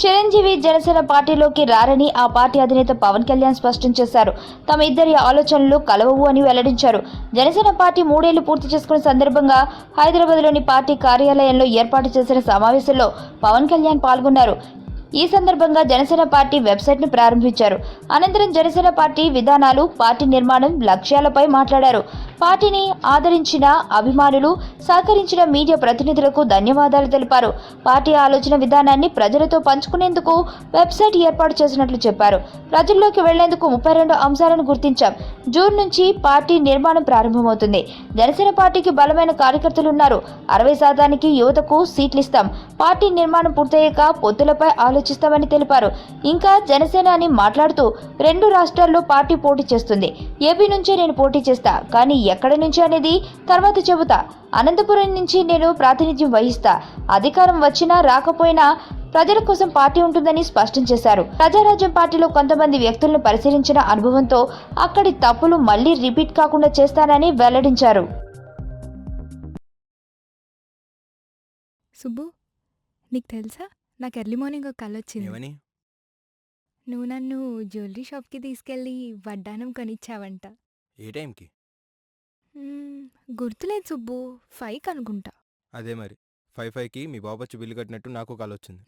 చిరంజీవి జనసేన పార్టీలోకి రారని ఆ పార్టీ అధినేత పవన్ కళ్యాణ్ స్పష్టం చేశారు. తమ ఇద్దరి ఆలోచనలు కలవవు అని వెల్లడించారు. జనసేన పార్టీ 3 ఏళ్లు పూర్తి చేసుకున్న సందర్భంగా హైదరాబాద్లోని పార్టీ కార్యాలయంలో ఏర్పాటు చేసిన సమావేశంలో పవన్ కళ్యాణ్ పాల్గొన్నారు. ఈ సందర్భంగా జనసేన పార్టీ వెబ్సైట్ను ప్రారంభించారు. అనంతరం జనసేన పార్టీ విధానాలు, పార్టీ నిర్మాణం, లక్ష్యాలపై మాట్లాడారు. పార్టీని ఆదరించిన అభిమానులు, సహకరించిన మీడియా ప్రతినిధులకు ధన్యవాదాలు తెలిపారు. పార్టీ ఆలోచన విధానాన్ని ప్రజలతో పంచుకునేందుకు వెబ్సైట్ ఏర్పాటు చేసినట్లు చెప్పారు. ప్రజల్లోకి వెళ్లేందుకు 32 అంశాలను గుర్తించాం. జూన్ నుంచి పార్టీ నిర్మాణం ప్రారంభమవుతుంది. జనసేన పార్టీకి బలమైన కార్యకర్తలున్నారు. 60% యువతకు సీట్లిస్తాం. పార్టీ నిర్మాణం పూర్తయ్యాక పొత్తులపై ఆలోచిస్తామని తెలిపారు. ఇంకా జనసేన అని మాట్లాడుతూ 2 రాష్ట్రాల్లో పార్టీ పోటీ చేస్తుంది. ఏపీ నుంచే నేను పోటీ చేస్తా, కానీ ఎక్కడి నుంచి అనేది తర్వాత చెబుతా. అనంతపురం నుంచి నేను ప్రాతినిధ్యం వహిస్తా. అధికారం వచ్చినా రాకపోయినా ప్రజల కోసం పార్టీ ఉంటుందని స్పష్టం చేశారు. ప్రజారాజ్యం పార్టీలో కొంతమంది వ్యక్తులను పరిశీలించిన అనుభవంతో అక్కడి తప్పులు మళ్లీ రిపీట్ కాకుండా చేస్తానని వెల్లడించారు. సుబ్బు, నీకు తెలుసా, నాకు ఎర్లీ మార్నింగ్ ఒక కల వచ్చింది. ఏమని? నువ్వు నన్ను జ్యువెలరీ షాప్కి తీసుకెళ్ళి వడ్డానం కొనిచ్చావంట. ఏ టైంకి? గుర్తులేదు సుబ్బు, 5 అనుకుంటా. అదే మరి 5కి మీ బాబు వచ్చి బిల్లు కట్టినట్టు నాకు కాల్ వచ్చింది.